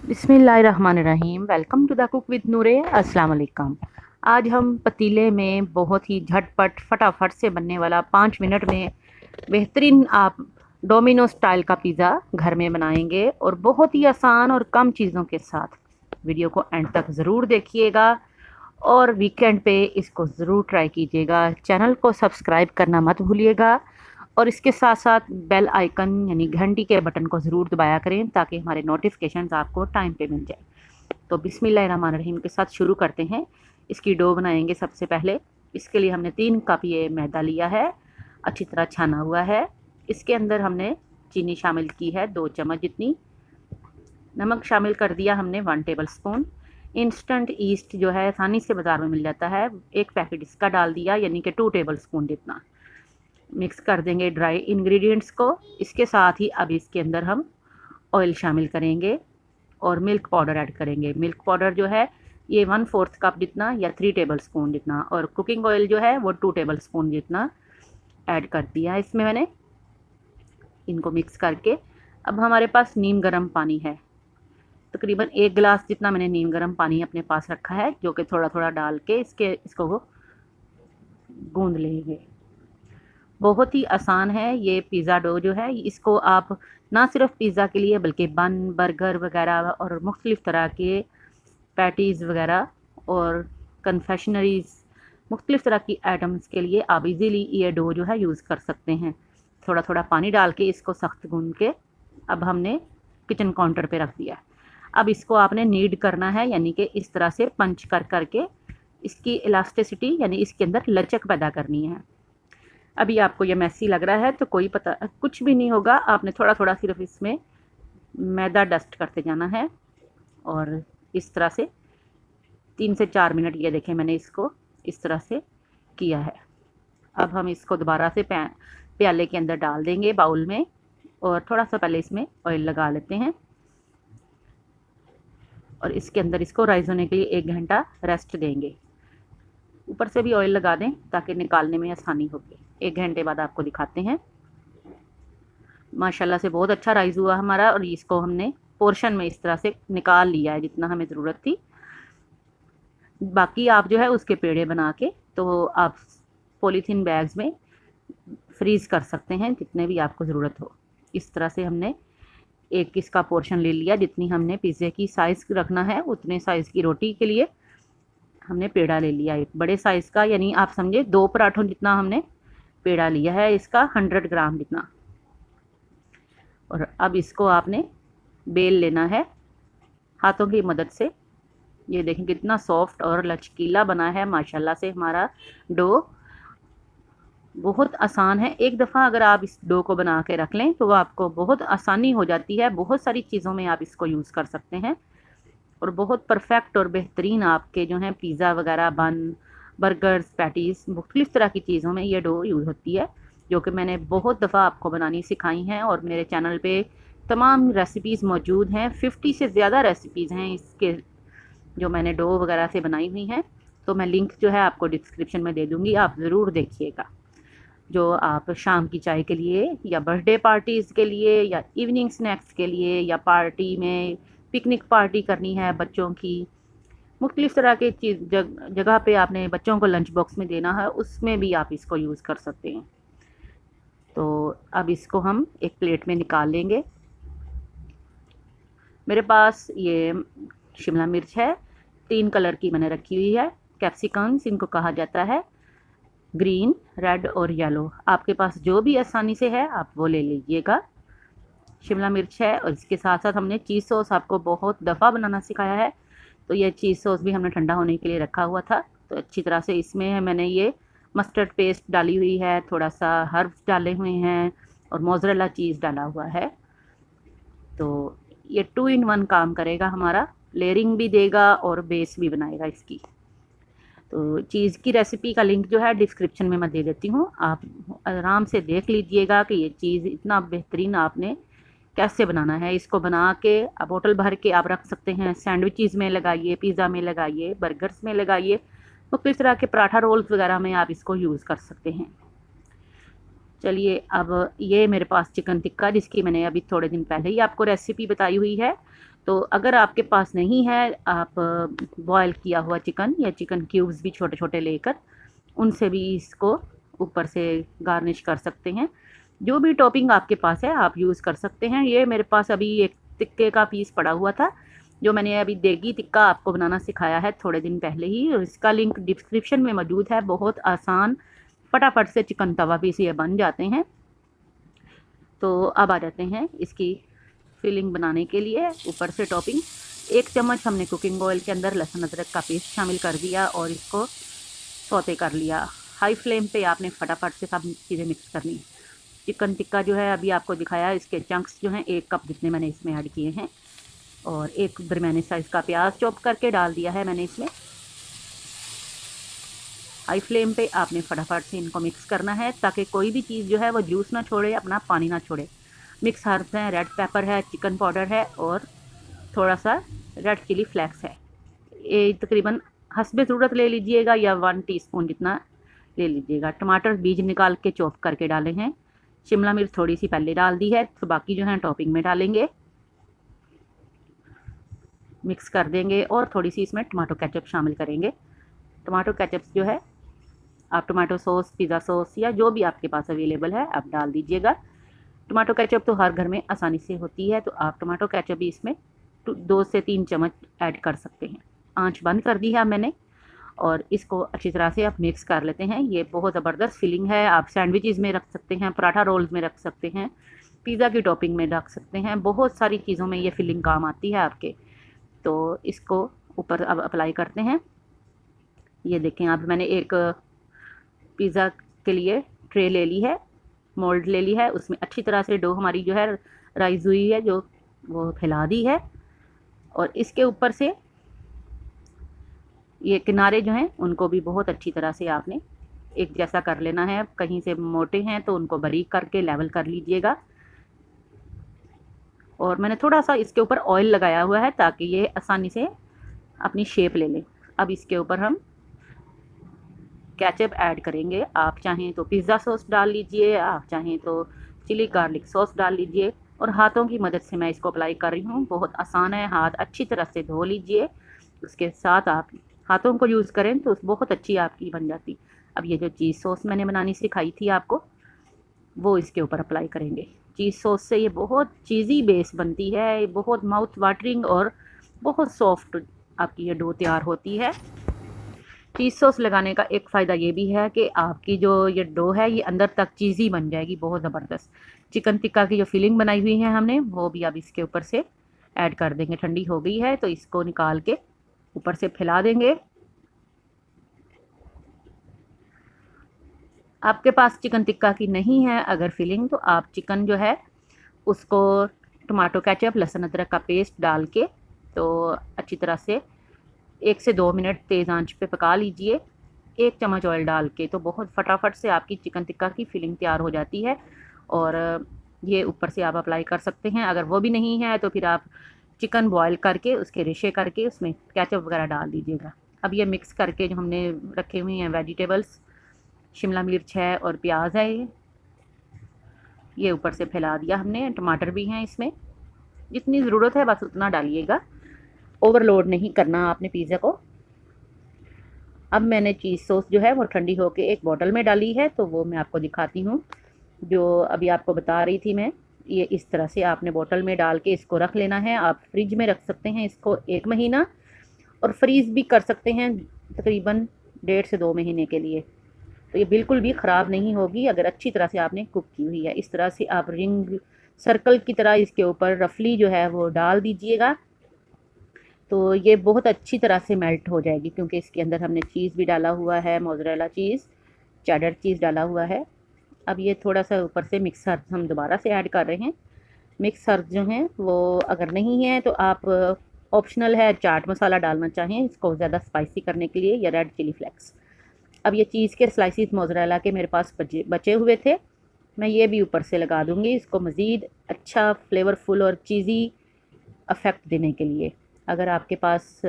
बिस्मिल्लाहिर्रहमानिर्रहीम। Welcome to the cook with Noore. अस्सलाम वालेकुम। आज हम पतीले में बहुत ही झटपट फटाफट से बनने वाला 5 मिनट में बेहतरीन आप डोमिनो स्टाइल का पिज़्ज़ा घर में बनाएंगे और बहुत ही आसान और कम चीज़ों के साथ। वीडियो को एंड तक ज़रूर देखिएगा और वीकेंड पे इसको ज़रूर ट्राई कीजिएगा। चैनल को सब्सक्राइब करना मत भूलिएगा और इसके साथ साथ बेल आइकन यानी घंटी के बटन को ज़रूर दबाया करें ताकि हमारे नोटिफिकेशंस आपको टाइम पे मिल जाए। तो बिस्मिल्लाहिर्रहमानिर्रहीम के साथ शुरू करते हैं। इसकी डो बनाएंगे सबसे पहले। इसके लिए हमने 3 कप ये मैदा लिया है, अच्छी तरह छाना हुआ है। इसके अंदर हमने चीनी शामिल की है 2 चम्मच जितनी। नमक शामिल कर दिया हमने 1 टेबल स्पून। इंस्टेंट ईस्ट जो है आसानी से बाज़ार में मिल जाता है, 1 पैकेट इसका डाल दिया, यानी कि 2 टेबल स्पून जितना। मिक्स कर देंगे ड्राई इंग्रेडिएंट्स को। इसके साथ ही अब इसके अंदर हम ऑयल शामिल करेंगे और मिल्क पाउडर ऐड करेंगे। मिल्क पाउडर जो है ये 1/4 कप जितना या 3 टेबल स्पून जितना, और कुकिंग ऑयल जो है वो 2 टेबल स्पून जितना ऐड कर दिया है इसमें मैंने। इनको मिक्स करके अब हमारे पास नीम गर्म पानी है, तकरीबन 1 गिलास जितना मैंने नीम गर्म पानी अपने पास रखा है, जो कि थोड़ा थोड़ा डाल के इसको गूंद लेंगे। बहुत ही आसान है ये पिज़्ज़ा डो जो है। इसको आप ना सिर्फ पिज़्ज़ा के लिए बल्कि बन, बर्गर वगैरह और मुख्तलिफ़ तरह के पैटीज़ वगैरह और कन्फेक्शनरीज़, मुख्तलिफ़ तरह की आइटम्स के लिए आप इजीली ये डो जो है यूज़ कर सकते हैं। थोड़ा थोड़ा पानी डाल के इसको सख्त गूंद के अब हमने किचन काउंटर पे रख दिया। अब इसको आपने नीड करना है, यानी कि इस तरह से पंच कर करके इसकी इलास्टिसिटी यानी इसके अंदर लचक पैदा करनी है। अभी आपको ये मैसी लग रहा है तो कोई पता कुछ भी नहीं होगा, आपने थोड़ा थोड़ा सिर्फ इसमें मैदा डस्ट करते जाना है और इस तरह से 3 से 4 मिनट, ये देखें मैंने इसको इस तरह से किया है। अब हम इसको दोबारा से प्याले के अंदर डाल देंगे बाउल में, और थोड़ा सा पहले इसमें ऑयल लगा लेते हैं और इसके अंदर इसको राइज होने के लिए 1 घंटा रेस्ट देंगे। ऊपर से भी ऑयल लगा दें ताकि निकालने में आसानी होगी। 1 घंटे बाद आपको दिखाते हैं। माशाल्लाह से बहुत अच्छा राइस हुआ हमारा, और इसको हमने पोर्शन में इस तरह से निकाल लिया है जितना हमें ज़रूरत थी। बाकी आप जो है उसके पेड़े बना के तो आप पॉलीथीन बैग्स में फ्रीज़ कर सकते हैं जितने भी आपको ज़रूरत हो। इस तरह से हमने एक इसका पोर्शन ले लिया, जितनी हमने पिज़्ज़े की साइज़ रखना है उतने साइज़ की रोटी के लिए हमने पेड़ा ले लिया एक बड़े साइज़ का, यानी आप समझे 2 पराठों जितना हमने पेड़ा लिया है, इसका 100 ग्राम जितना। और अब इसको आपने बेल लेना है हाथों की मदद से। ये देखें कितना सॉफ्ट और लचकीला बना है माशाल्लाह से हमारा डो। बहुत आसान है, एक दफ़ा अगर आप इस डो को बना के रख लें तो आपको बहुत आसानी हो जाती है। बहुत सारी चीज़ों में आप इसको यूज़ कर सकते हैं और बहुत परफेक्ट और बेहतरीन आपके जो हैं पिज़्ज़ा वगैरह, बन, बर्गर्स, पैटीज़, मुख्तलिफ़ तरह की चीज़ों में ये डो यूज़ होती है, जो कि मैंने बहुत दफ़ा आपको बनानी सिखाई हैं और मेरे चैनल पे तमाम रेसिपीज़ मौजूद हैं। 50 से ज़्यादा रेसिपीज़ हैं इसके जो मैंने डो वगैरह से बनाई हुई हैं, तो मैं लिंक जो है आपको डिस्क्रिप्शन में दे दूँगी, आप ज़रूर देखिएगा। जो आप शाम की चाय के लिए या बर्थडे पार्टीज़ के लिए या इवनिंग स्नैक्स के लिए या पार्टी में पिकनिक पार्टी करनी है बच्चों की, मुख्तलिफ़ तरह के जगह पे आपने बच्चों को लंच बॉक्स में देना है, उसमें भी आप इसको यूज़ कर सकते हैं। तो अब इसको हम एक प्लेट में निकाल लेंगे। मेरे पास ये शिमला मिर्च है, 3 कलर की मैंने रखी हुई है। कैप्सिकम्स इनको कहा जाता है, ग्रीन, रेड और येलो। आपके पास जो भी आसानी से है आप वो ले लीजिएगा। शिमला मिर्च है और इसके साथ साथ हमने चीज़ सॉस आपको बहुत दफ़ा बनाना सिखाया है, तो ये चीज़ सॉस भी हमने ठंडा होने के लिए रखा हुआ था। तो अच्छी तरह से इसमें मैंने ये मस्टर्ड पेस्ट डाली हुई है, थोड़ा सा हर्ब्स डाले हुए हैं और मोज़रेला चीज़ डाला हुआ है। तो ये 2 in 1 काम करेगा हमारा, लेयरिंग भी देगा और बेस भी बनाएगा इसकी। तो चीज़ की रेसिपी का लिंक जो है डिस्क्रिप्शन में मैं दे देती हूँ, आप आराम से देख लीजिएगा कि ये चीज़ इतना बेहतरीन आपने कैसे बनाना है। इसको बना के आप बोतल भर के आप रख सकते हैं, सैंडविचेज़ में लगाइए, पिज़्ज़ा में लगाइए, बर्गर्स में लगाइए, मुख्तलिफ़ तरह के पराठा रोल्स वगैरह में आप इसको यूज़ कर सकते हैं। चलिए, अब ये मेरे पास चिकन टिक्का जिसकी मैंने अभी थोड़े दिन पहले ही आपको रेसिपी बताई हुई है, तो अगर आपके पास नहीं है, आप बॉयल किया हुआ चिकन या चिकन क्यूब्स भी छोटे छोटे लेकर उनसे भी इसको ऊपर से गार्निश कर सकते हैं। जो भी टॉपिंग आपके पास है आप यूज़ कर सकते हैं। ये मेरे पास अभी एक टिक्के का पीस पड़ा हुआ था, जो मैंने अभी देगी टिक्का आपको बनाना सिखाया है थोड़े दिन पहले ही, और इसका लिंक डिस्क्रिप्शन में मौजूद है। बहुत आसान, फटाफट से चिकन तवा पीस ये बन जाते हैं। तो अब आ जाते हैं इसकी फिलिंग बनाने के लिए। ऊपर से टॉपिंग 1 चम्मच हमने कुकिंग ऑयल के अंदर लहसुन अदरक का पेस्ट शामिल कर दिया और इसको सौते कर लिया। हाई फ्लेम पे आपने फटाफट से सब चीज़ें मिक्स करनी। चिकन टिक्का जो है अभी आपको दिखाया, इसके चंक्स जो हैं 1 कप जितने मैंने इसमें ऐड किए हैं, और एक दरमियाने साइज़ का प्याज चॉप करके डाल दिया है मैंने इसमें। हाई फ्लेम पे आपने फटाफट से इनको मिक्स करना है ताकि कोई भी चीज़ जो है वो जूस ना छोड़े, अपना पानी ना छोड़े। मिक्स हर्ब्स हैं, रेड पेपर है, चिकन पाउडर है और थोड़ा सा रेड चिली फ्लेक्स है। ये तकरीबन हस्बे ज़रूरत ले लीजिएगा या 1 टीस्पून जितना ले लीजिएगा। टमाटर बीज निकाल के चॉप करके डाले हैं। शिमला मिर्च थोड़ी सी पहले डाल दी है, तो बाकी जो है टॉपिंग में डालेंगे। मिक्स कर देंगे और थोड़ी सी इसमें टमाटो केचप शामिल करेंगे। टमाटो केचप जो है आप टमाटो सॉस, पिज़्ज़ा सॉस या जो भी आपके पास अवेलेबल है आप डाल दीजिएगा। टमाटो केचप तो हर घर में आसानी से होती है, तो आप टमाटो केचप भी इसमें 2 से 3 चम्मच ऐड कर सकते हैं। आंच बंद कर दी है मैंने और इसको अच्छी तरह से आप मिक्स कर लेते हैं। ये बहुत ज़बरदस्त फिलिंग है। आप सैंडविचेस में रख सकते हैं, पराठा रोल्स में रख सकते हैं, पिज़्ज़ा की टॉपिंग में रख सकते हैं, बहुत सारी चीज़ों में ये फिलिंग काम आती है आपके। तो इसको ऊपर अब अप्लाई करते हैं। ये देखें, अब मैंने एक पिज़्ज़ा के लिए ट्रे ले ली है, मोल्ड ले ली है, उसमें अच्छी तरह से डो हमारी जो है राइज़ हुई है, जो वो फैला दी है। और इसके ऊपर से ये किनारे जो हैं उनको भी बहुत अच्छी तरह से आपने एक जैसा कर लेना है। कहीं से मोटे हैं तो उनको बारीक करके लेवल कर लीजिएगा। और मैंने थोड़ा सा इसके ऊपर ऑयल लगाया हुआ है ताकि ये आसानी से अपनी शेप ले लें। अब इसके ऊपर हम केचप ऐड करेंगे। आप चाहें तो पिज़्ज़ा सॉस डाल लीजिए, आप चाहें तो चिली गार्लिक सॉस डाल लीजिए। और हाथों की मदद से मैं इसको अप्लाई कर रही हूँ। बहुत आसान है, हाथ अच्छी तरह से धो लीजिए। उसके साथ आप हाथों को यूज़ करें तो बहुत अच्छी आपकी बन जाती। अब ये जो चीज़ सॉस मैंने बनानी सिखाई थी आपको, वो इसके ऊपर अप्लाई करेंगे। चीज़ सॉस से ये बहुत चीज़ी बेस बनती है, बहुत माउथ वाटरिंग और बहुत सॉफ्ट आपकी ये डो तैयार होती है। चीज़ सॉस लगाने का एक फ़ायदा ये भी है कि आपकी जो ये डो है ये अंदर तक चीज़ी बन जाएगी, बहुत ज़बरदस्त। चिकन टिक्का की जो फिलिंग बनाई हुई है हमने, वो भी अब इसके ऊपर से ऐड कर देंगे। ठंडी हो गई है तो इसको निकाल के ऊपर से फैला देंगे। आपके पास चिकन टिक्का की नहीं है अगर फिलिंग, तो आप चिकन जो है उसको टमाटो केचप, लहसुन अदरक का पेस्ट डाल के तो अच्छी तरह से 1 से 2 मिनट तेज़ आंच पे पका लीजिए। 1 चम्मच ऑयल डाल के तो बहुत फटाफट से आपकी चिकन टिक्का की फिलिंग तैयार हो जाती है। और ये ऊपर से आप अप्लाई कर सकते हैं। अगर वो भी नहीं है तो फिर आप चिकन बॉयल करके उसके रेशे करके उसमें केचप वगैरह डाल दीजिएगा। अब ये मिक्स करके जो हमने रखे हुए हैं वेजिटेबल्स, शिमला मिर्च है और प्याज है, ये ऊपर से फैला दिया हमने। टमाटर भी हैं इसमें, जितनी ज़रूरत है बस उतना डालिएगा, ओवरलोड नहीं करना आपने पिज़्ज़ा को। अब मैंने चीज़ सॉस जो है वो ठंडी होके एक बोतल में डाली है, तो वो मैं आपको दिखाती हूँ। जो अभी आपको बता रही थी मैं, ये इस तरह से आपने बोतल में डाल के इसको रख लेना है। आप फ्रिज में रख सकते हैं इसको 1 महीना, और फ्रीज़ भी कर सकते हैं तकरीबन 1.5 से 2 महीने के लिए। तो ये बिल्कुल भी ख़राब नहीं होगी अगर अच्छी तरह से आपने कुक की हुई है। इस तरह से आप रिंग सर्कल की तरह इसके ऊपर रफली जो है वो डाल दीजिएगा, तो ये बहुत अच्छी तरह से मेल्ट हो जाएगी, क्योंकि इसके अंदर हमने चीज़ भी डाला हुआ है, मोज़रेला चीज़, चेडर चीज़ डाला हुआ है। अब ये थोड़ा सा ऊपर से मिक्स हर्ब्स हम दोबारा से ऐड कर रहे हैं। मिक्स हर्ब्स जो हैं वो अगर नहीं है तो आप ऑप्शनल है, चाट मसाला डालना चाहें इसको ज़्यादा स्पाइसी करने के लिए, या रेड चिली फ्लेक्स। अब ये चीज़ के स्लाइसिस मोज़रेला के मेरे पास बचे हुए थे, मैं ये भी ऊपर से लगा दूँगी इसको मज़ीद अच्छा फ्लेवरफुल और चीज़ी अफेक्ट देने के लिए। अगर आपके पास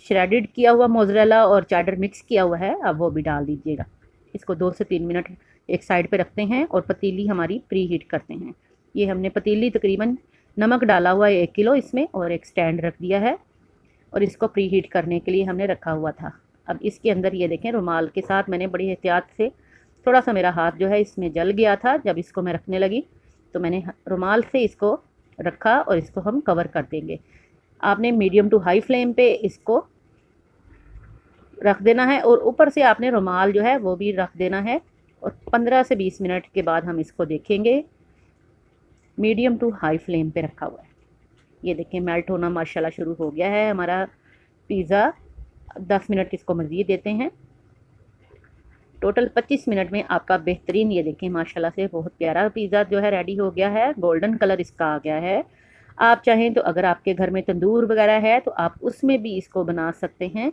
श्रेडेड किया हुआ मोज़रेला और चेडर मिक्स किया हुआ है, अब वो भी डाल दीजिएगा। इसको 2 से 3 मिनट एक साइड पे रखते हैं और पतीली हमारी प्री हीट करते हैं। ये हमने पतीली तकरीबन नमक डाला हुआ है 1 किलो इसमें, और एक स्टैंड रख दिया है और इसको प्री हीट करने के लिए हमने रखा हुआ था। अब इसके अंदर ये देखें, रुमाल के साथ मैंने बड़ी एहतियात से, थोड़ा सा मेरा हाथ जो है इसमें जल गया था जब इसको मैं रखने लगी, तो मैंने रुमाल से इसको रखा और इसको हम कवर कर देंगे। आपने मीडियम टू हाई फ्लेम पे इसको रख देना है और ऊपर से आपने रुमाल जो है वो भी रख देना है, और 15 से 20 मिनट के बाद हम इसको देखेंगे। मीडियम टू हाई फ्लेम पे रखा हुआ है। ये देखें मेल्ट होना माशाल्लाह शुरू हो गया है हमारा पिज़्ज़ा। 10 मिनट इसको मज़ीद देते हैं। टोटल 25 मिनट में आपका बेहतरीन, ये देखें माशाल्लाह से बहुत प्यारा पिज़्ज़ा जो है रेडी हो गया है। गोल्डन कलर इसका आ गया है। आप चाहें तो अगर आपके घर में तंदूर वगैरह है तो आप उसमें भी इसको बना सकते हैं,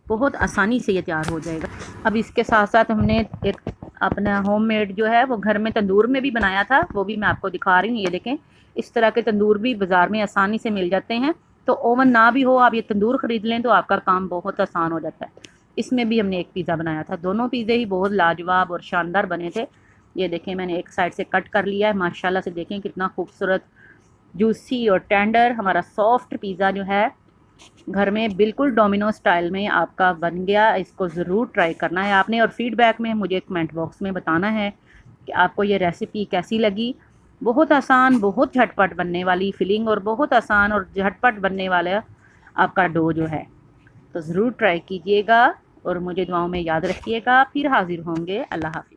बहुत आसानी से ये तैयार हो जाएगा। अब इसके साथ साथ हमने एक अपना होममेड जो है वो घर में तंदूर में भी बनाया था, वो भी मैं आपको दिखा रही हूँ। ये देखें, इस तरह के तंदूर भी बाज़ार में आसानी से मिल जाते हैं, तो ओवन ना भी हो आप ये तंदूर ख़रीद लें तो आपका काम बहुत आसान हो जाता है। इसमें भी हमने एक पिज़्ज़ा बनाया था। दोनों पिज़्ज़े ही बहुत लाजवाब और शानदार बने थे। ये देखें मैंने एक साइड से कट कर लिया है माशाल्लाह से, देखें कितना खूबसूरत जूसी और टेंडर हमारा सॉफ्ट पिज़्ज़ा जो है घर में बिल्कुल डोमिनो स्टाइल में आपका बन गया। इसको ज़रूर ट्राई करना है आपने, और फीडबैक में मुझे कमेंट बॉक्स में बताना है कि आपको ये रेसिपी कैसी लगी। बहुत आसान, बहुत झटपट बनने वाली फिलिंग, और बहुत आसान और झटपट बनने वाला आपका डो जो है, तो ज़रूर ट्राई कीजिएगा और मुझे दुआओं में याद रखिएगा। फिर हाजिर होंगे। अल्लाह हाफ़िज़।